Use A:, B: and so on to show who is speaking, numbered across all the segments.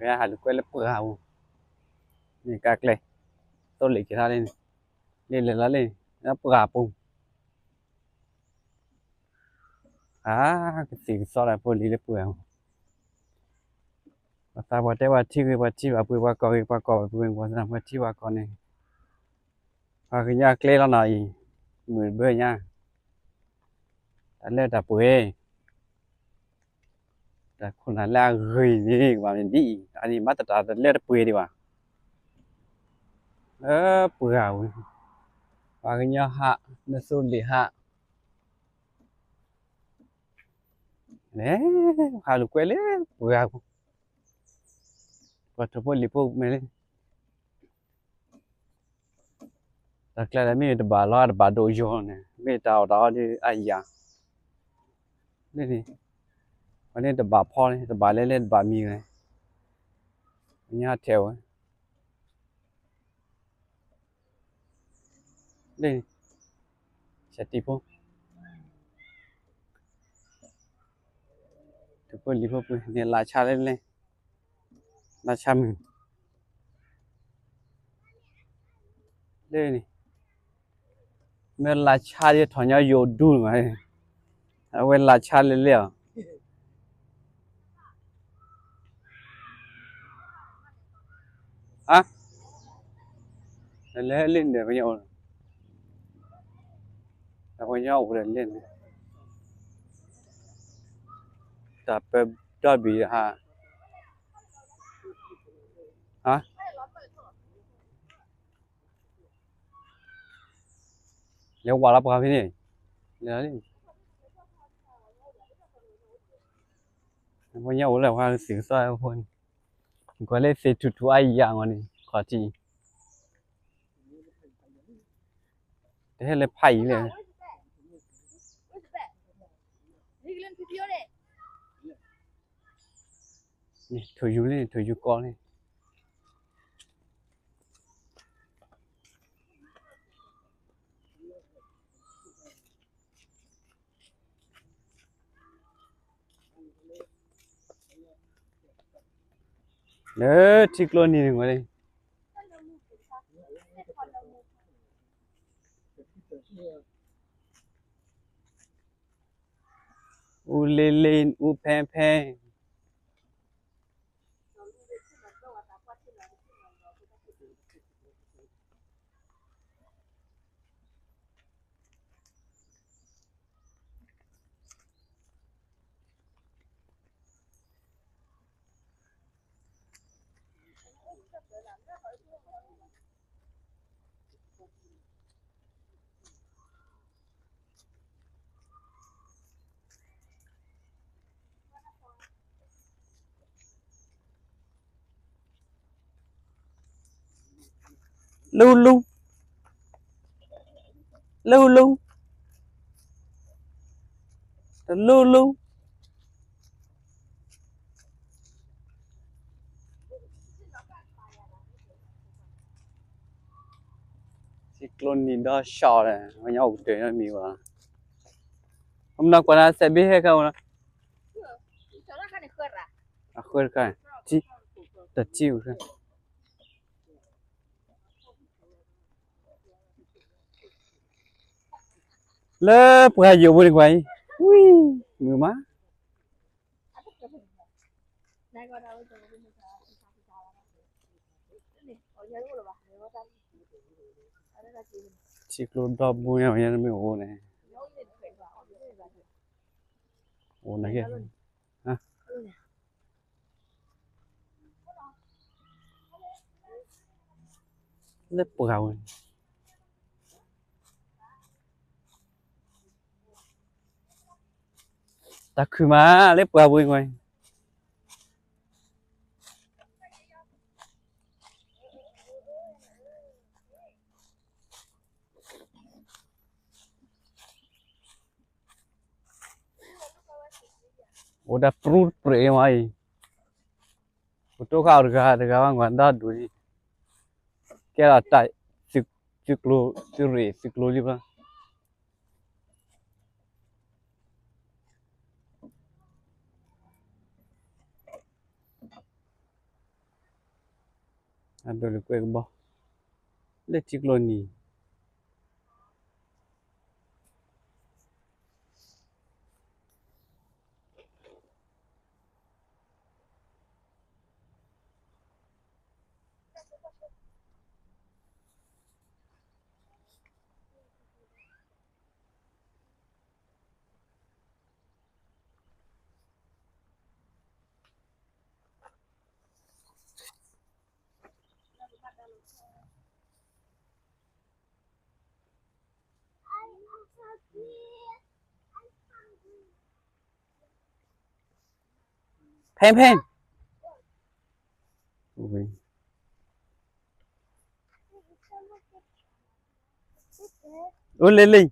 A: cái hạt quay là bừa hàoนี่กักเลยต้นเหล็กกี่ท่าเล่นเล่นเลยแล้วเล่นแล้วปราบปุ่งสิ่งสอดอะไรพวกนี้เลยเปลือกภาษาบอกได้ว่าที่คือว่าที่ว่าปืนว่าก่อคือว่าก่อปืนว่าสนามว่าที่ว่าก่อเนี่ยว่าคือยากเล่นแล้วหน่อยเหมือนเบื่อยากแต่เล่นแต่ปืนแต่คนนั้นแรกเฮ้ยนี่ว่ามันดีอันนี้มาตรฐานเล่นแต่ปืนดีกว่าเปลือกว่าคือยากฮะนั่นสุดเลยฮะเนี่ยหาลูกเกลือเปลือกก็ทุกคนรีบพูดไม่เล่นแต่แกแล้วมีแต่บาลอดบาโดโยนเนี่ยไม่ตาวดาวที่ไอ้ยานี่นี่วันนี้แต่บาพ่อเนี่ยแต่บาเล่นเล่นบามีไงนี่ฮะเทวนี่เสร็จทีพวกทุกคนรีบพูดเนี่ยราชาเล่นเลยราชามึงเล่นนี่เมื่อราชาที่ถอนยาโยดูไงเอาเวลาราชาเล่นเลยอ่ะเล่นเล่นเดี๋ยวไปเอาแต่คนย่อเล่นเล่นแต่เป็นยอดบีฮะฮะเลี้ยวว่ารับครับพี่นี่เดี๋ยวนี่คนย่อแล้วว่าสิงสอยคนก็เลยเสียจุดไว้อย่างวันนี้ขอจีแต่ให้เลยไผ่เลยนี่ถอยอยู่เลยถอยอยู่ก่อนเลยที่กลัวนี่หนึ่งเลยอูเลเลนอูแพงแพงลูลูลูลูลูลูที่กลัวนี่ได้ชอเลยมันย่อเดี๋ยวมีว่าผมนักว่าเซบีให้เขานะคุยกันจีแต่จิ๋วกันเลิกเพื่ออยู่บนไว้อุ้ยมือมาชิคลูดอบบุยเอาอย่างนั้นไม่โอ้เนี่ยโอ้นะแกฮะเล็บเปล่าตาคือมาเล็บเปล่าบุยไว้โอ้ดับปรูดเปรย์ไว้ตัวข้าวเด็กว่างวันด้าดูดิแกละใจสิกโลรีบละ đồ được quê bò lấy chiếc lô nì phèn ui ui lên lên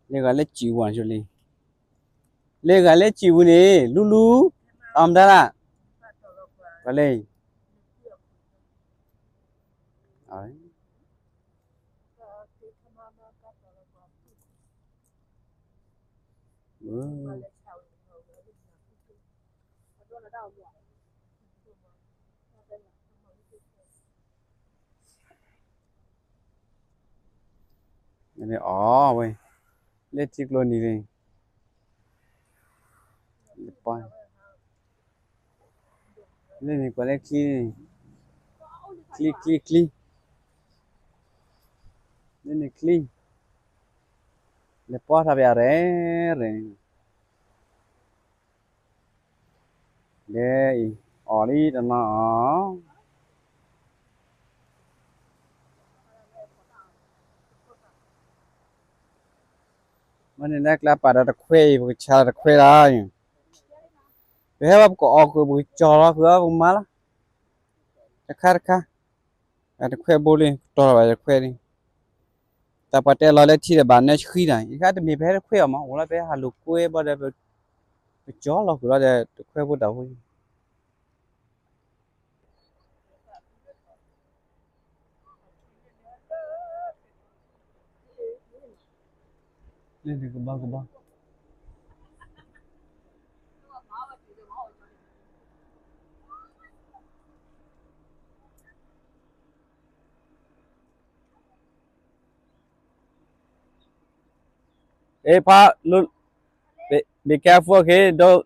A: lấy cái lấy chịu hoàn cho lên lấy cái lấy chịu nè lulu ông đó là cái lên đấy này vậy lấy chiếc lô nì đi lên này có lấy clean lên này clean le porta re để ở đi đó nó mình nên là para được khuê một chả được khuê rồi thế mà có cái buổi trò đó cứ không má là khác được khuê bồ đi trò là được khuê đi ta bắt đầu lấy chỉ để bán này khi này cái thì mình phải được khuê mà hoặc là phải hà lục khuê bao giờ chó là cứ là được khuê bồ đầu lên thì cái ba ê pa look be careful okay don't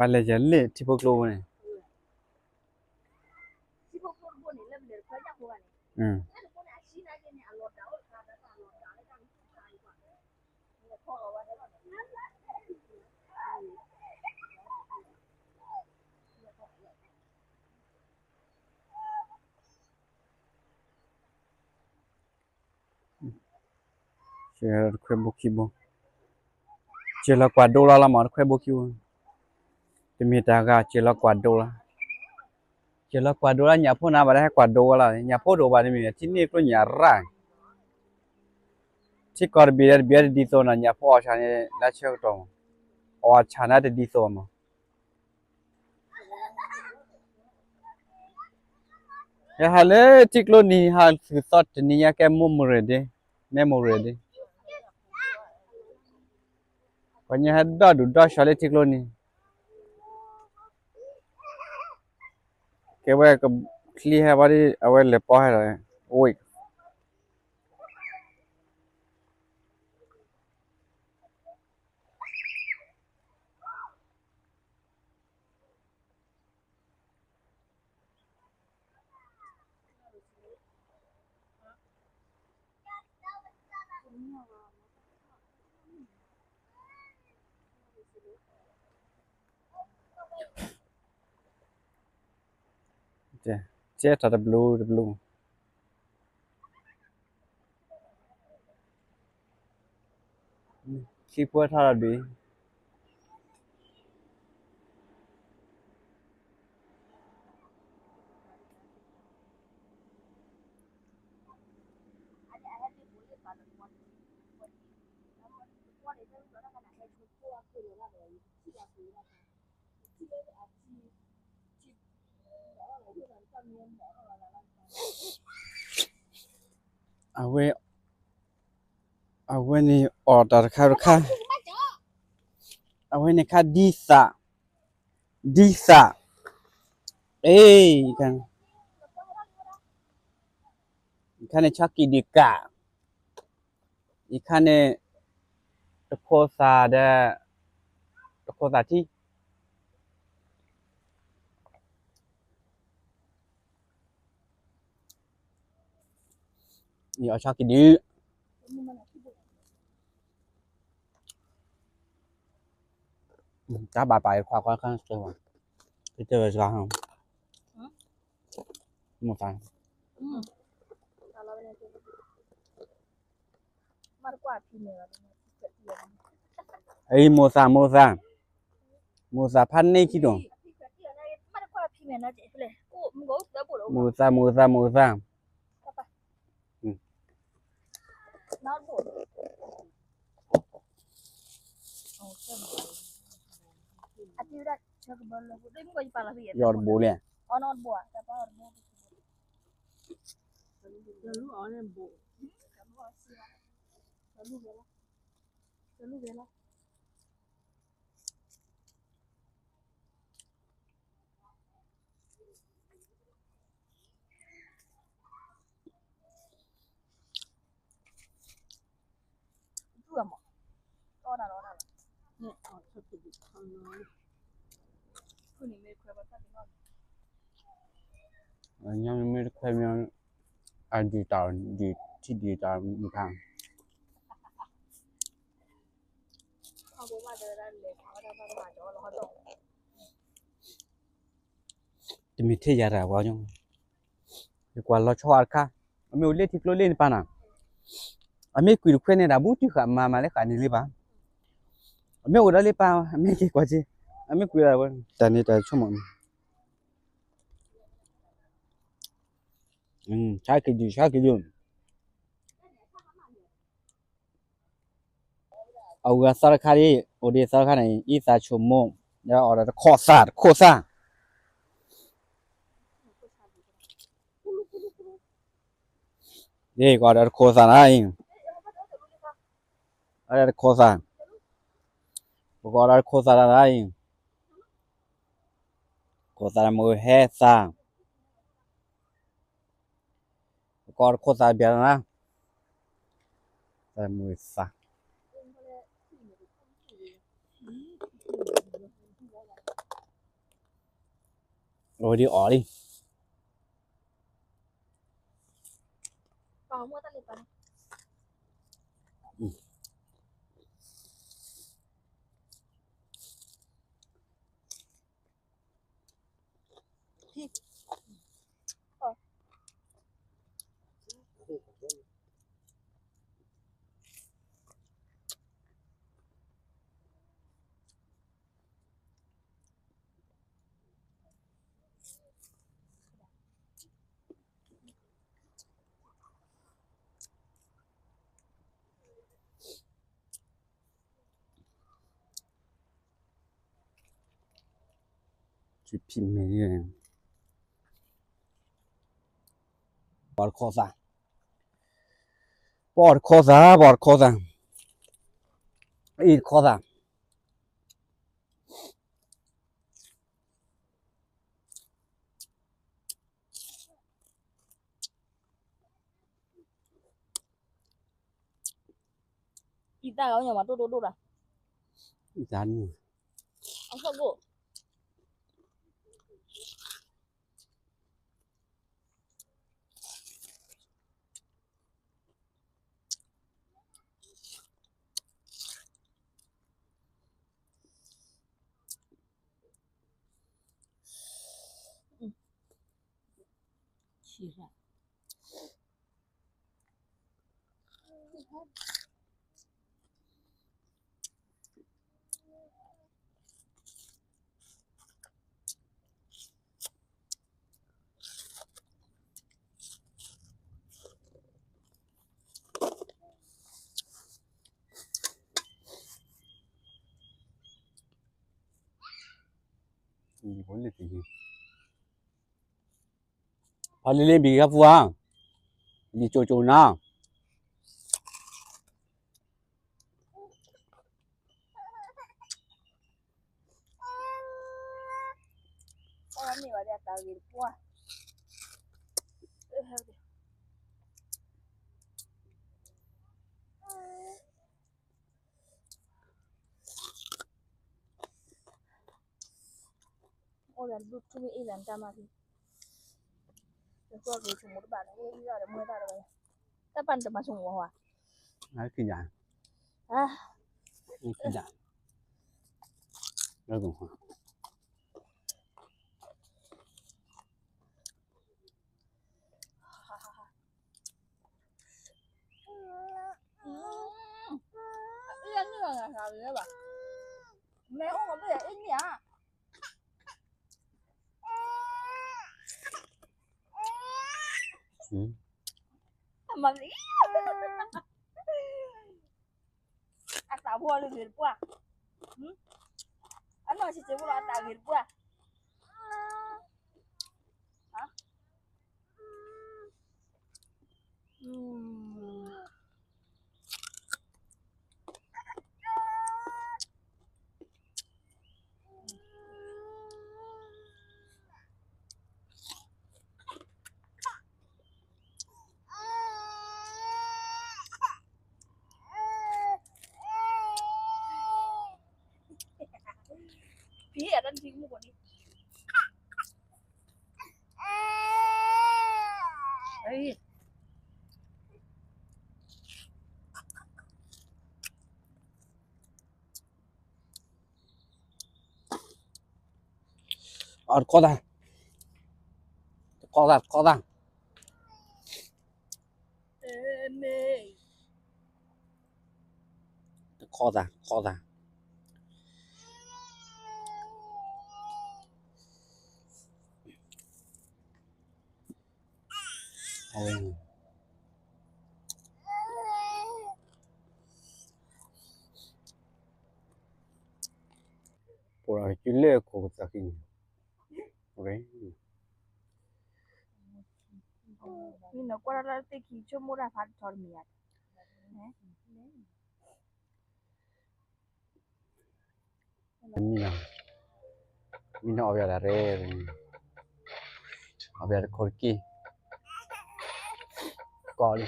A: bạn lấy chân lên thì bốc lô này ừ chỉ khuê bốc kêu chỉ là quả đô la mà khuê bốc kêu thì mình ta ga chỉ là quả đô la chỉ là quả đô la nhà phố nào mà đấy quả đô la nhà phố đồ bà mình chỉ ní cái nhà ra chỉ còn bia đi thôi là nhà phố ở này là chơi đâu ở China thì đi thôi mà ya hale chỉ luôn ní hal sự sót ní cái memory đi còn nhà đó đủ đó xale chỉ luôn ní cái vậy cái clear bari awal lepo hai rồi oi che thật blue khi qua thà đi เอาไว้เอาไว้นี่ออเดอร์ค่ะเอาไว้นี่ค่ะดีซ่าเอ้ยএখানে চাকি দিকা এখানেตะโคซาที่นี่เอาชากิดีจ้าบาไปความค่อนข้างเจอว่ะไปเจอจ้าครับหมดไปเอ้ยโมซาพันนี่คิดดูโมซายอดบูเลยยังไม่เคยมีอันดีต่อดีที่ดีต่อมีทางจะมีเทียร์อะไรวะจังดีกว่าเราชอบค่ะไม่เอาเล่นที่เราเล่นปานะไม่คุยด้วยเนี่ยนะบูติค่ะมาเลยค่ะนี่เลยปะไม่เอาได้เลยปะไม่เกี่ยวกับจีไม่คุยอะไรวะแต่นี่แต่ชั่วโมงใช่กี่ดีเอาเงินสารคดีโอเดสารคดีอีสานชั่วโมงแล้วเอาอะไรโคซาเด็กเอาอะไรโคซานะเองอะไรโคซาบอกเอาอะไรโคซานะเองโคซามือเฮซ่าบอกเอาโคซาเบียร์นะแต่มือซ่าโอ้ดีอ๋อดิจุดพิมพ์นี่เลยบอดโคซาอีโคซาอีจานนี่มีผลเลยที พอเล่นบีกับฟัวดีโจโจนะ
B: นี่ว่าจะตาวิปัวโอ้ยดูทุ่มอีหลังจามาทีจะตัวกูชุ่มหมดบ้านเลยอีหลังเมื่อตาเลยแต่ปันจะมาชุ่มหัว
A: นั่นคืออย่างนี่คืออย่างแล้วกู
B: เรื่องนี้ว่าไงครับเนี่ยบ่แม่โอ้ก็ไม่ได้อีเนี่ยมาสิอาตาพัวหรือวิปัวอันนั้นสิเจ้าว่าตาวิปัวฮะพี่อันนั้นทิ้งมุกนี้เฮ้ย
A: อ๋อก็ได้
B: เมย์
A: ก็ได้โอ้ยปวดกินเลือดกูจะกินโอเค
B: Mino guardare te chi mura fa dormire.
A: Mina ovvia da re ovvia da corchi coli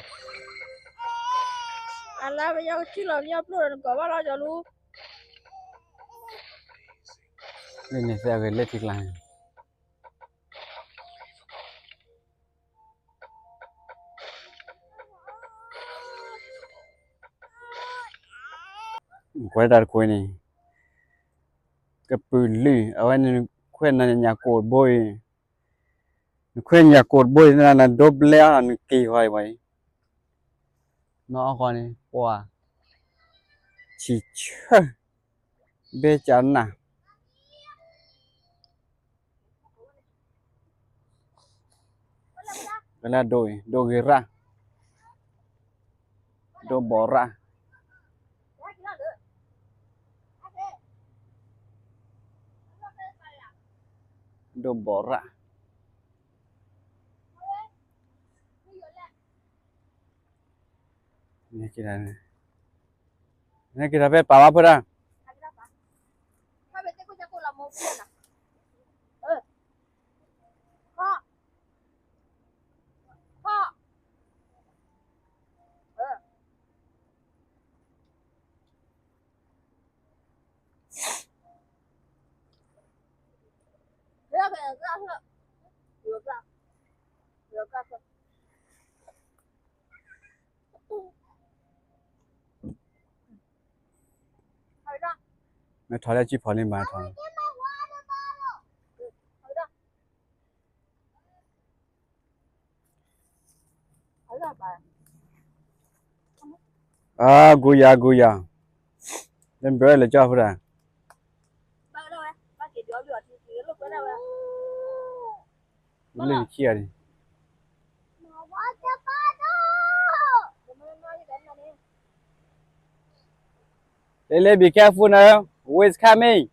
B: Allora vediamo ci lo mio pluro có bao giờ luôn.
A: nên này sẽ về lên thịt lại quay đặt quay này cái bự lì ở anh khuyên là nhà cột bôi khuyên nhà cột bôi là double là kỳ hoài vậy nó còn này wow chỉ chơi bê chán nè cái là đồi ra đồ bỏ ra đồ bỏ ra này kita vet pawa pura nó thổi ra chỉ phơi lên bàn thôi à guya nên bữa là cho pura lên kia đi Lele, be careful now. Who is coming?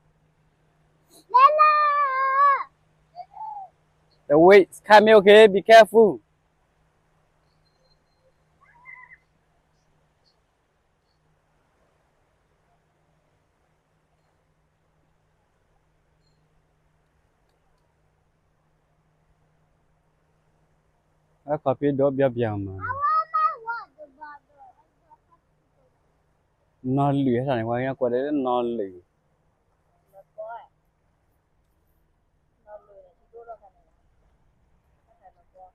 A: The weight coming, okay? Be careful. I copy do bia mà. Non lì hết rồi, qua qua đấy non lì.
B: Nó có à? Nó lười là chỉ đua đâu cái này. Cái này nó có.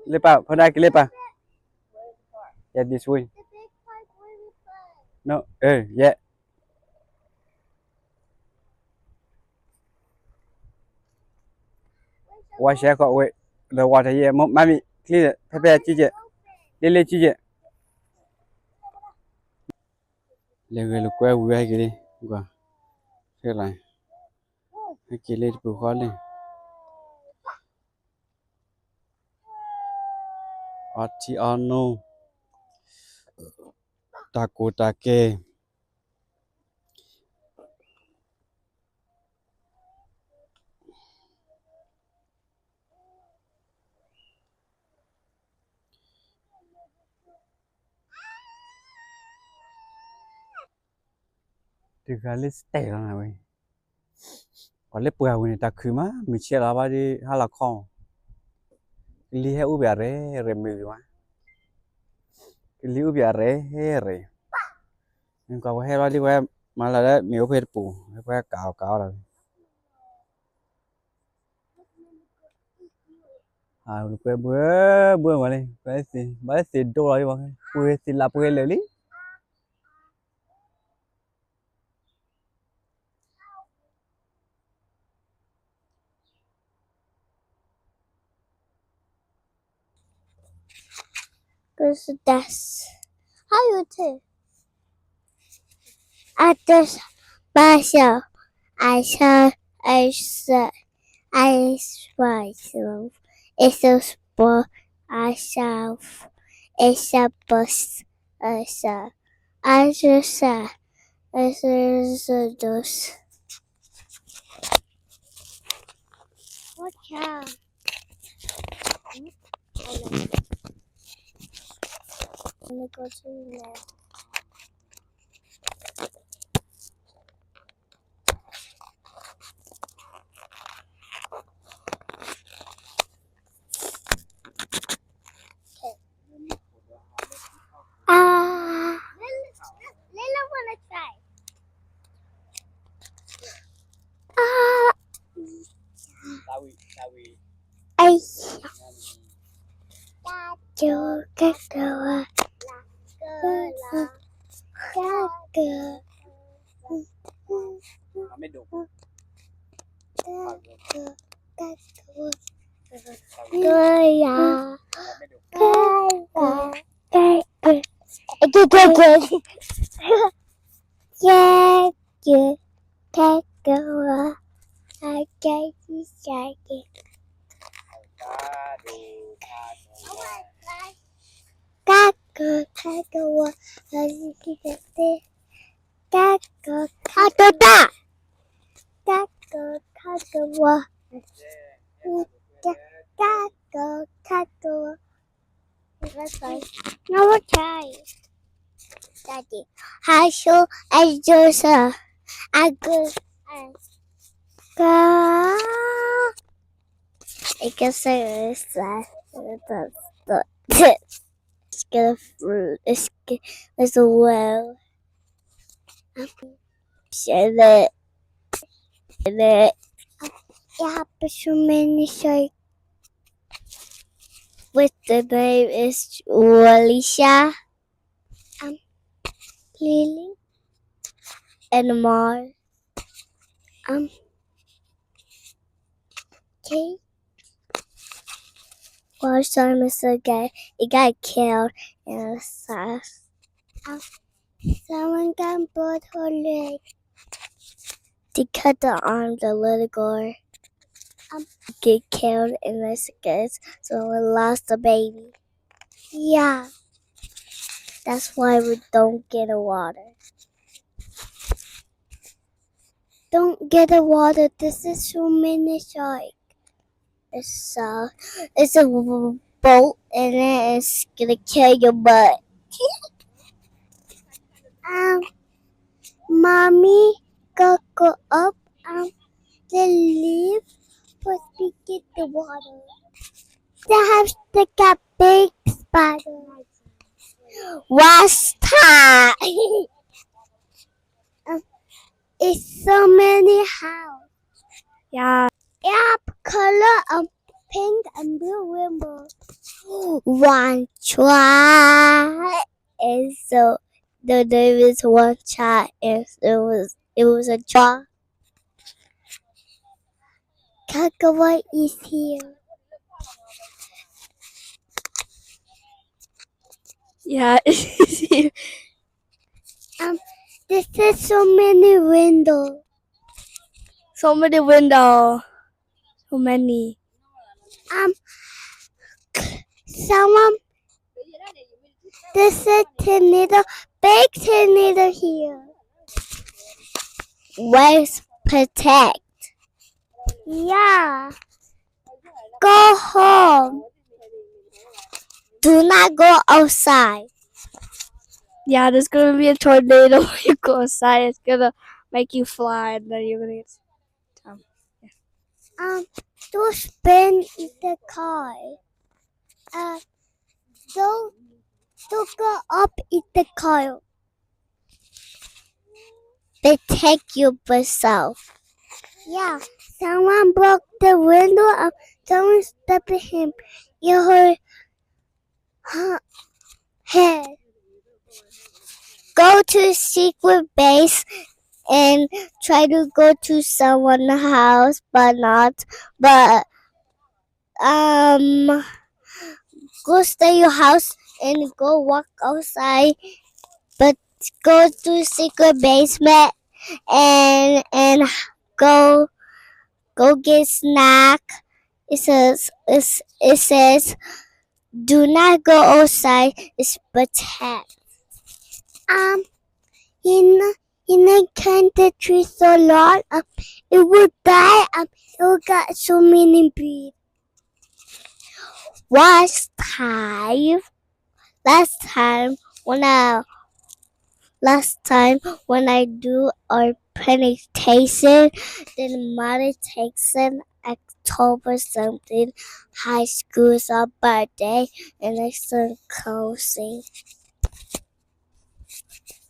A: Lepa, pada cái lepa. Yeah, this way. No, yeah. Wash your got wait. The water here, mommy, clean it. Prepare chiche. Lele chiche. Lele lu qua vui cái đi. Qua. Thế này. Cái kia lên bù khó lên. Otiano. Taco take. Từ cái lên tè rồi này vậy. Còn lên bùa này ta khử má, mình chia là bao đi hay là con. Li he ubia re mì mà. Li ubia re re. Nhưng có he bao đi qua mà là đấy miếu phết bù, qua cào rồi. À, bữa mà đi, bây giờ đô rồi mà, bữa thì là bữa lấy đi.
B: This das. How you say? At this myself, I shall, I shall, I myself. It's a sport. I shall, it's a bus. I shall, I shall, I shall those. What can? Let me go to there. Lila wanna try. Ay. Yo cacao. No more try. Daddy. Hi, so I just I go. I guess I was Let's get a fruit. Let's a well. Share it. I have so many shake. With the name is Walisha. Lily. and Mars. Okay. Last time it got killed in the south. Someone got both her leg. They cut the arms a little girl. Get killed in the skids, so we lost the baby. Yeah. That's why we don't get the water. Don't get the water. This is so many sharks. It's a boat and it's gonna kill your butt. Mommy go up the leaf but we get the water. They got big spider. Last time. It's so many house. Yeah. Color pink and blue rainbow. One try. And so there is one try. And it was a jar. Kakawa is here. Yeah, it's here. This is so many windows. So many windows. So many. Someone. This is tornado. Big tornado here. Where's protect? Yeah. Go home. Do not go outside. Yeah, there's gonna be a tornado when you go outside. It's gonna make you fly, and then you're gonna get don't spin the car. Don't go up in the car. Protect yourself. Yeah, someone broke the window. Someone stepped him. You heard head. Go to secret base and try to go to someone's house, but go stay your house and go walk outside, but go to secret basement and go get snack. It says do not go outside. It's protect. In a country so long, it will die. It will got so many breed. Last time when I do our presentation, then mother takes an October something high school's our birthday and it's closing.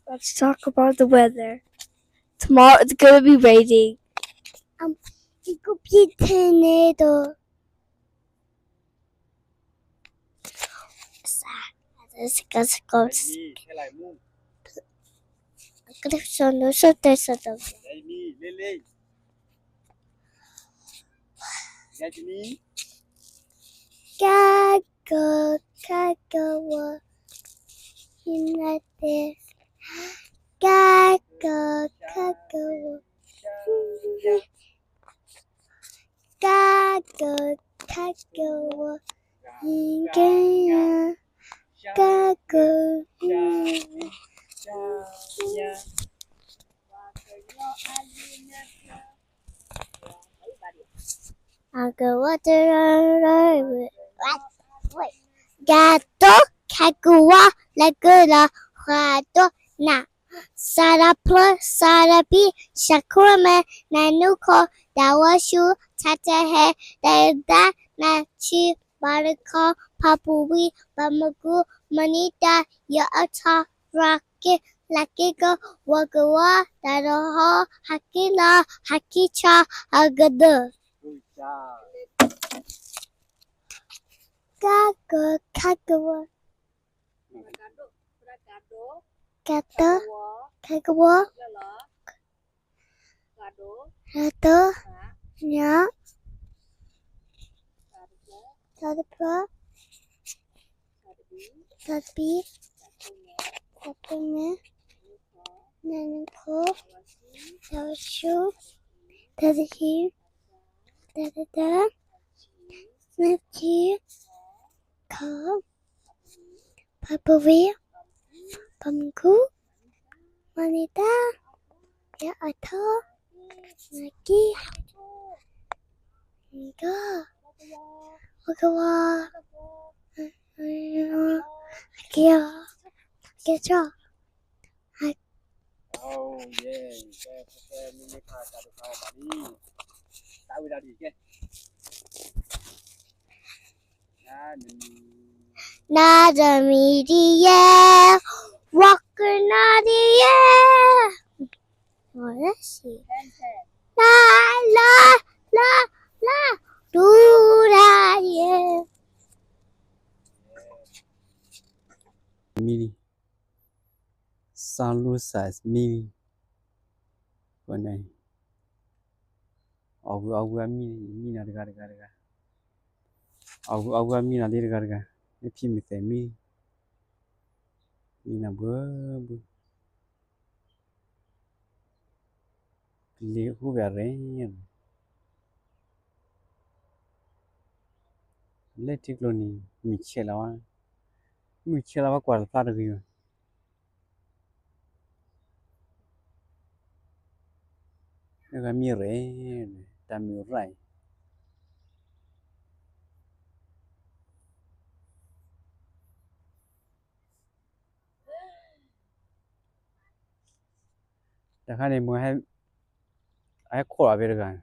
B: Let's talk about the weather. Tomorrow it's gonna be raining. It could be tornado. Kagawa Hinate Kagawa Kagawa Hingaya Gato Kagawa Laguna Hado Na Sarapla Sarapi Shakurame Nanuko Dawashu Tatahe Dada Nachi Baraka Papui Bamagu Manita Yaata Rocket Lakiga Wagawa Dadaho Hakina Hakicha Agada Kagawa Gato Kagawa Rato. Nya. Tadpa. Tadpi. Satunya. Nanko. Tawashu. Tadahi. Tadada. Snapchi. Ka. Papavi. Pamku. Manita. Ya atho. Naki. Nga. Wakawa. Kia. Kia.
A: Oh yeah, cái mini car cả được sao mà đi. Tao đi ra đi cái.
B: Nada media. Walker Nadia. Oh, let's see. La la la la. Do that, yeah.
A: Mini. Sunroof size mini. Con này. Ogua mini là được ra. Ogua mini là đi được ra. Cái phim mình thấy mini. Mini là bữa. Liệu khu vẻ rẻ. Lấy chiếc lô này. Mình chia là quả phát được rồi. Nó cái mi rẻ. Ta mi rẻ. Ta khai này mua hai khổ là về được rồi.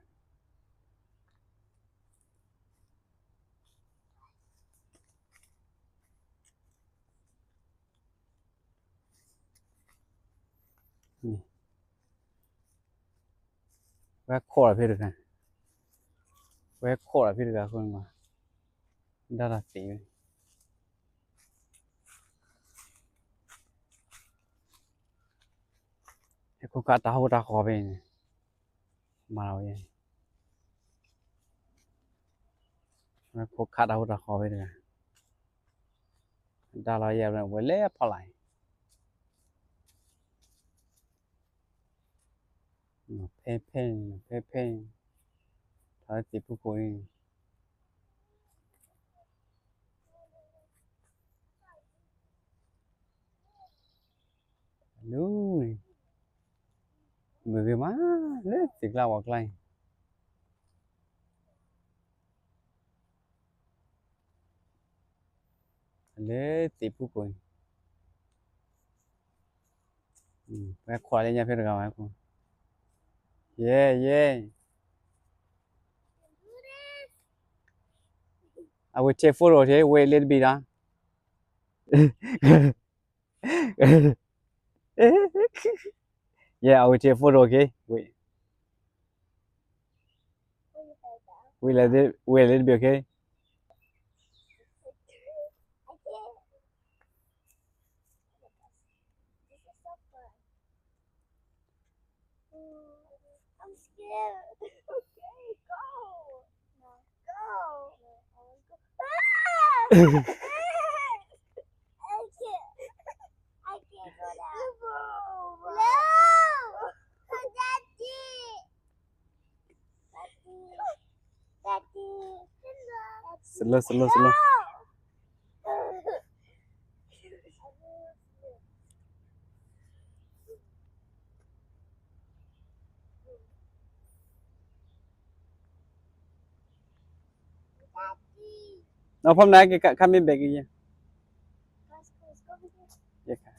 A: Hai khổ là về được rồi. Hai khổ là về được rồi con mà. Đó là tí. Cái con cá tao ra khó về này. Mà nào vậy. Cái con cá tao ra khó về được rồi. Đó là vậy rồi với lẽ phải lại. Nó phê phê. Thôi tiếp tục coi. Lui. Người về má. Lấy tiếc lao hoặc lại. Lấy tiếp tục coi. Cái khóa lên nhà phê được rồi con. Yeah. I will take photo here. Wait a little bit, huh? Yeah, I will take photo, okay? Wait a little bit, okay?
B: I'm scared. Okay, go. No, go. I can't. I can't go down. No. Daddy.
A: Slow. No, from there, coming back again.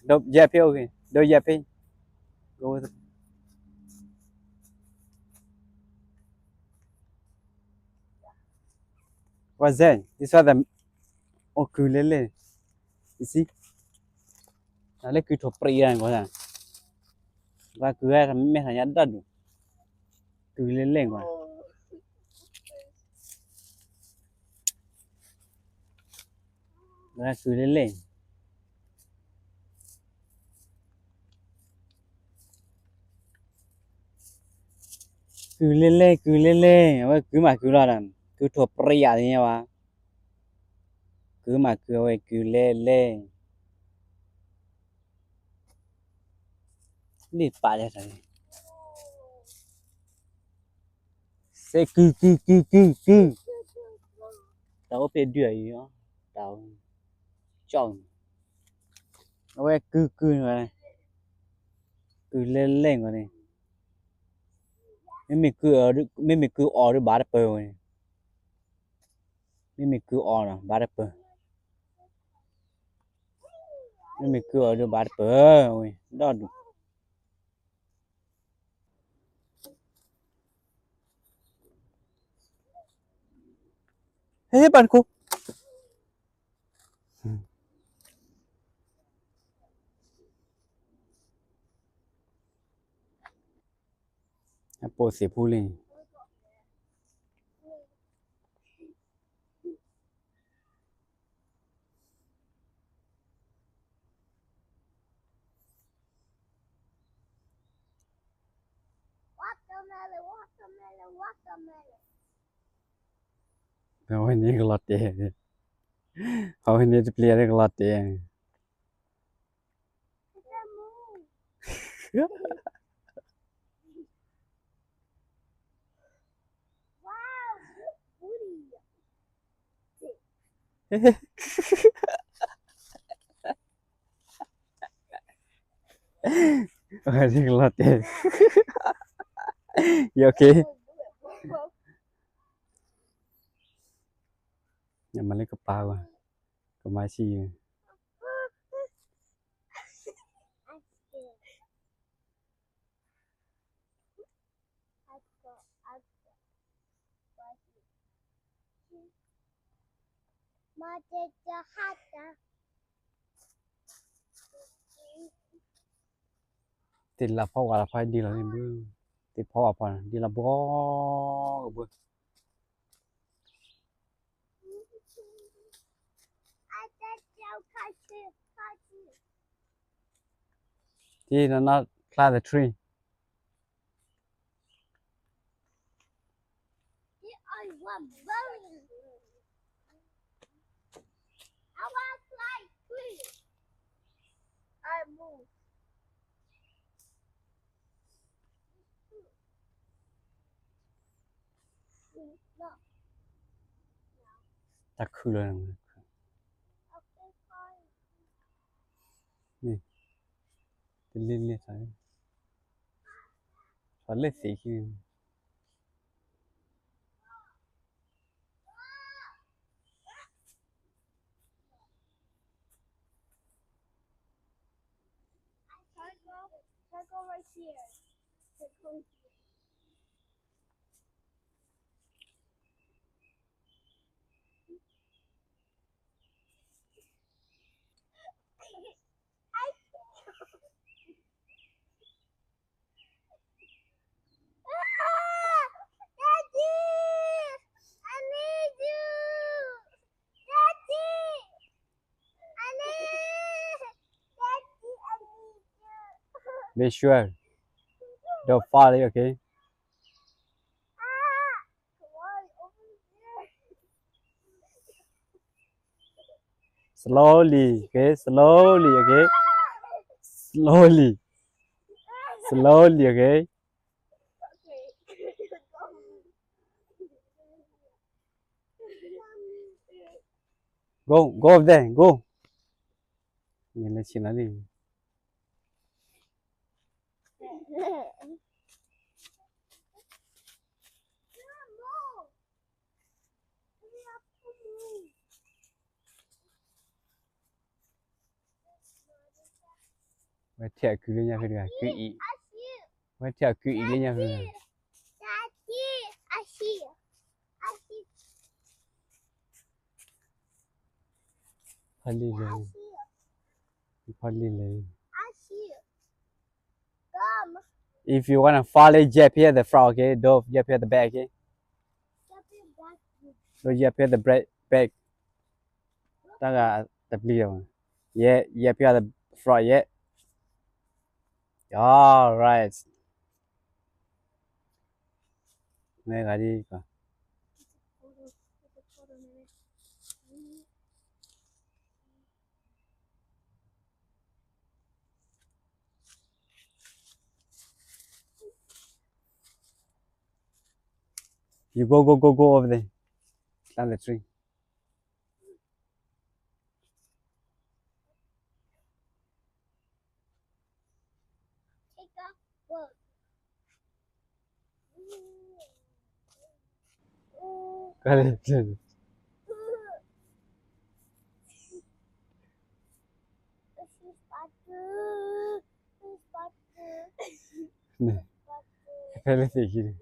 A: Don't jump here, okay? Don't jump here. Go with it. What's that? This was the ukulele. You see? Nó lấy cái thổ pri này quá à. Và cứ là mấy thằng nhắn đất. Cứ lên quá. Và cứ lên. cứ lên lên cứ mà cứ lo làm cứ thuộc priya thế nhau à cứ mà cứ lên đi pa ra rồi sẽ cứ tao phải đưa gì đó tao chọn ơi cứ rồi cứ lên rồi này mình cứ ở được ba bờ rồi mình cứ ở rồi ba bờ mình cứ ở được ba bờ rồi đó thế bạn cô bộ sĩ phụ linh hồiนี้ก็ลอตเต้hồiนี้จะเปลี่ยนก็ลอตเต้ hồiนี้ก็ลอตเต้ you okay อย่ามาเล่นกับปลาว่ะกับไม้ชี
B: มาเจะฮัตตา
A: ติดละพ่อว่าละพ่อดีแล้วนี่บึ้งติดพ่อว่าพ่อดีละบ่กับบึ้ง
B: อาจจะเจ้าข้าชื่อ
A: ที่นั่นน่ะ climb the tree
B: ที่ไอ้ว่าบ้าI want to fly please I move no
A: ตะคือเลย
B: okay fine
A: เป็นเล่นเล่นใส่สอนเล่นสีคือ
B: Circle right here. Circle here. Daddy! I need you! Daddy! I need Daddy, I need you.
A: be sure don't fall okay
B: Come on, over here.
A: slowly okay slowly okay slowly okay
B: Okay.
A: go up there go nhìn là chỉ nói gì vậy theo cứ lên nhau cái cứ ý vậy theo cứ ý lên nhau cái
B: Daddy, I see you. I see
A: phân đi
B: I
A: lên
B: see you.
A: phân đi lên
B: I see you. Come.
A: if you wanna follow Jeff here the frog okay don't Jeff here the back okay
B: Step in back.
A: don't Jeff here the back ta là tập liều yeah Jeff here the frog yeah all right Mấy cái đi cả. You go over there. Plant the tree. Cái này. Này, cái này gì kia?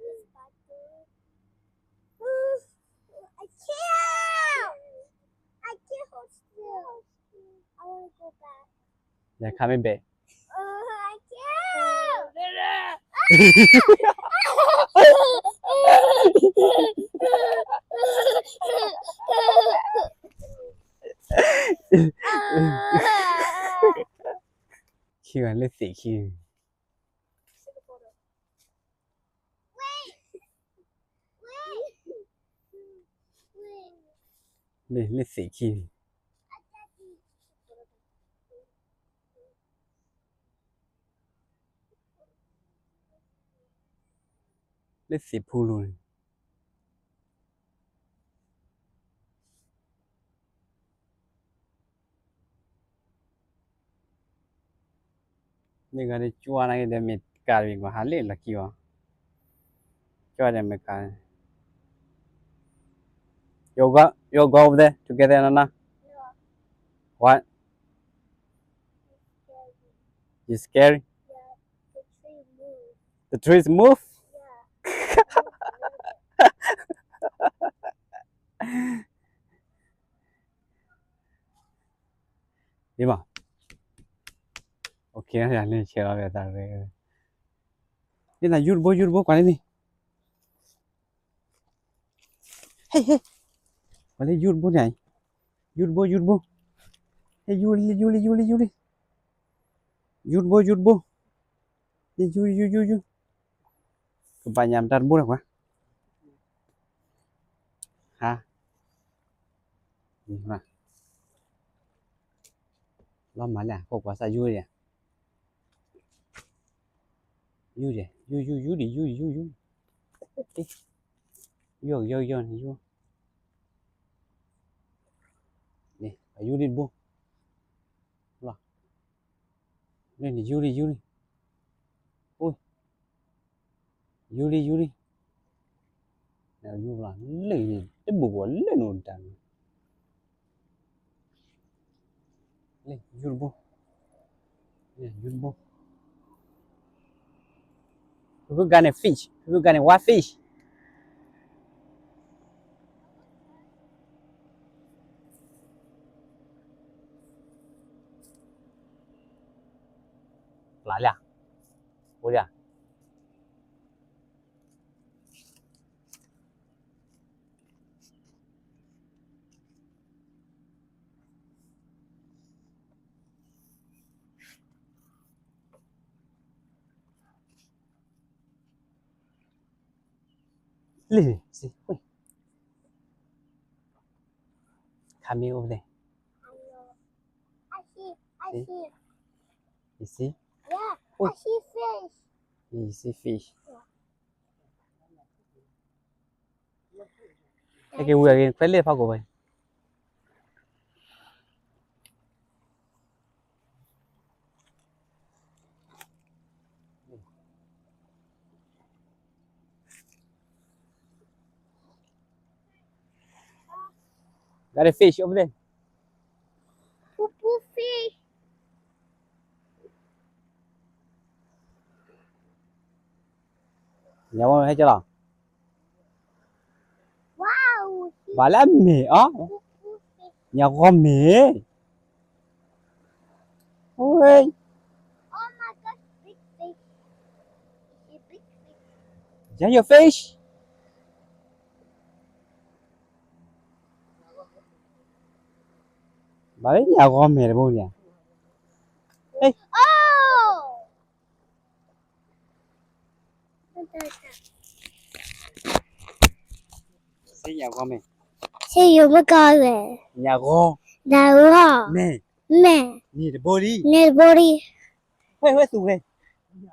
B: I can't hold still. I want to go back.
A: They're coming back.
B: I can't.
A: Khi mà lên xỉ khi. Lên xỉ khi. Lên xỉ phu luôn. Nhưng cái này chua này để mình cài mình có hắn lên là kiểu. Cho để mình cài. You go over there together, Nana.
B: No,
A: What? You scary?
B: yeah, the tree moved.
A: The trees move?
B: Yeah.
A: Đi mà. Ok, nó lên chiều về ta về. Đây là yurbo quả đi. Hey. Quả đi yurbo này. Yurbo. Hey, Yuli. Yurbo. Đi Yuri. Kebanyakan ntar budak quá. Ha. Mà. Lo mà nè, có quả sao Yuri à? Yuri. Vô. Nè, Yuri bu. Lo. Đây là Yuri. Ôi. Yuri. Nào Yuri là lên cái bùa lên ổn tàng. Lên Yurbo. Nè Yurbo. We're gonna fish. We're gonna what fish? Lại à? Ôi à? Lì. Ôi. Come over there.
B: I see.
A: You see?
B: Yeah,
A: Ôi.
B: I see fish.
A: You see fish. Cái quay phải lên phao của mày. Got a fish over there.
B: Poo fish.
A: Nhà con thấy chưa nào?
B: Wow.
A: Bà lá mì á.
B: Poo fish.
A: Nhà con mì. Ôi.
B: Oh my gosh, big fish. Big fish.
A: Is that your fish? Bà lấy nhà con mì là bao nhiêu? Ê.
B: Oh! What does that?
A: Thế nhà con mày.
B: Say you look at it.
A: Nhà con.
B: Now,
A: Mẹ.
B: man,
A: Nhìn được body.
B: need body.
A: Hơi tù ghê.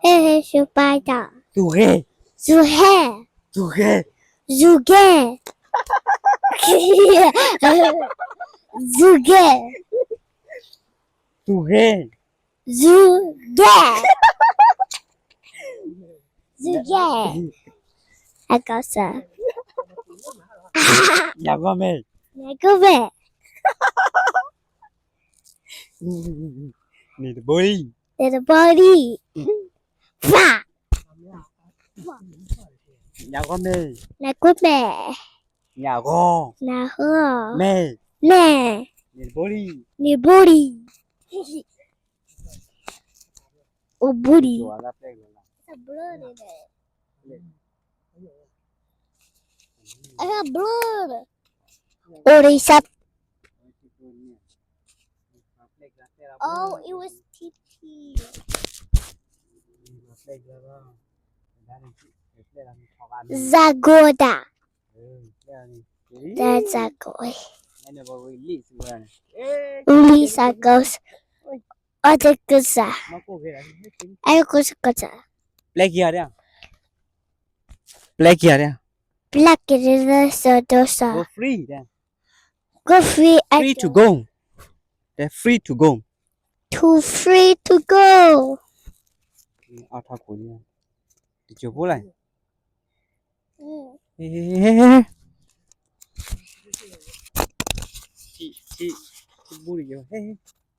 B: Hey, you buy that.
A: Tù ghê.
B: Zu hair.
A: Tù ghê.
B: Zu gay. Zu gay.
A: Tù ghê.
B: Zu gay. Zu gay. I got some.
A: Nhà con mày.
B: Now go back.
A: Nhìn được body.
B: There's a body. Fah.
A: Nhà con mày.
B: Now go back.
A: Nhà con.
B: Now her.
A: Mày.
B: Nah.
A: Nhìn body.
B: Need body. Oh, booty.
A: Chùa ra đây rồi.
B: There's blood in it. I got blood. Oh, they said. Oh, it was TT. Zagoda. That's Zagoy. Lisa goes. Other Gaza. I go to Gaza.
A: Black here đấy à? Black here đấy à?
B: Black it is the Sodosa.
A: Go free đấy.
B: Go free.
A: Free to go. They're free to go.
B: Too free to go.
A: Ao thao của đi. Đi chiều phố này. Chị bu đi rồi.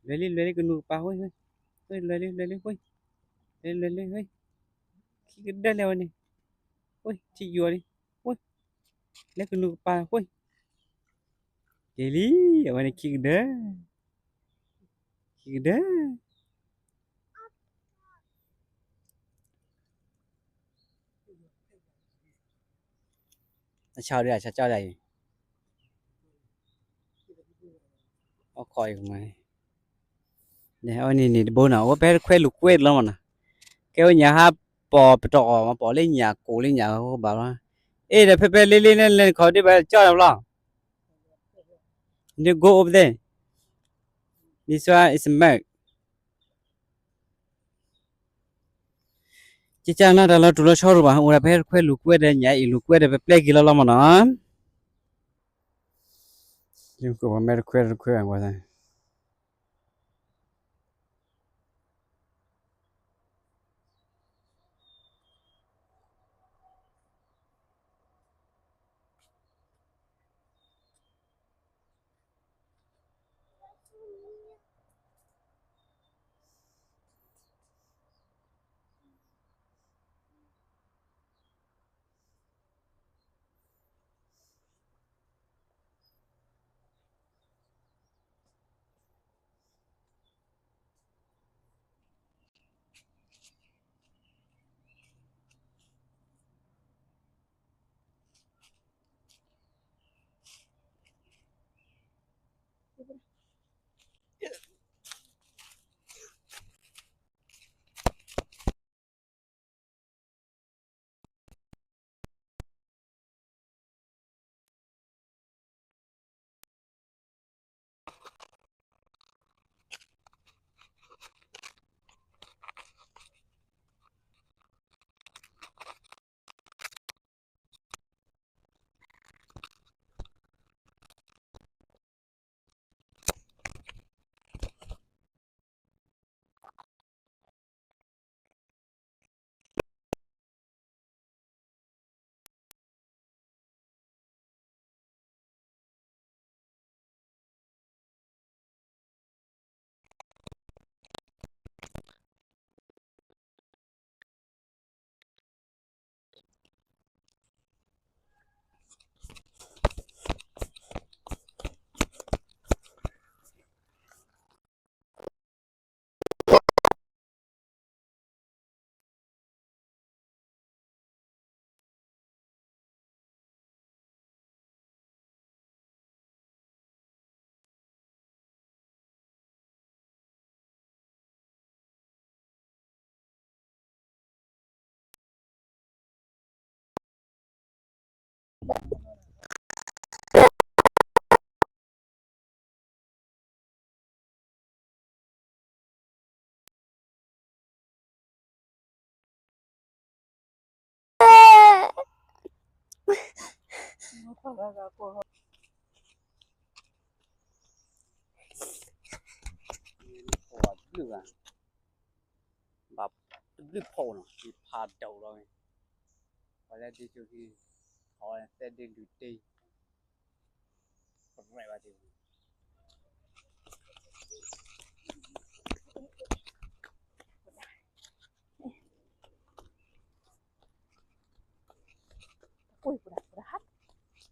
A: Lấy cái nụ pa hơi. Hơi lấy hơi. Lấy hơi. Cái đây là này. Ôi, chị vừa đi. Ôi. Lấy cái nụ pa hơi. Cái lý, ở này kia đó. Kia đó. Sao đây à? Sao cho đây? Ở khỏi của mày. Nè, ôi nè, bố nào có bé khoe lục quét lắm mà. Kêu nhà ha bỏ trọ mà bỏ lên nhà cổ lên nhà cô bảo là ê là phê lên khỏi đi bà cho đâu lo. You go over there. This one is a milk. Chị chàng nó đã là tụi nó sau rồi bà ông là bé khoe lục quét đây nhà lục quét đây play kilo lắm mà nó. Nhưng cô bà mẹ khoe ăn qua đây. bự à bà bự phô nó thì phá đầu rồi và lại đi chơi thì họ sẽ đi lụt đi còn mẹ bà thì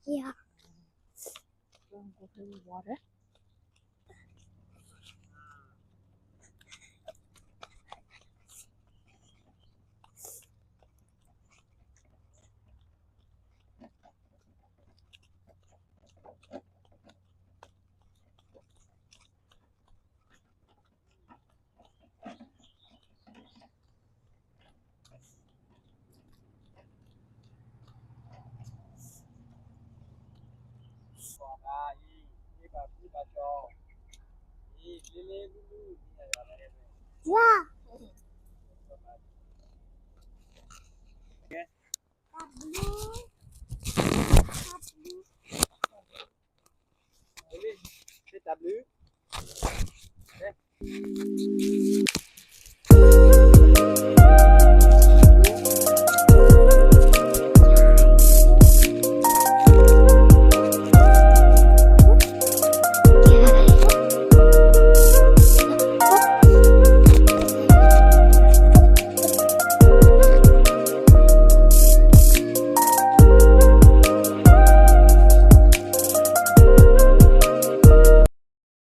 B: Yeah.
C: Water.
B: Yeah.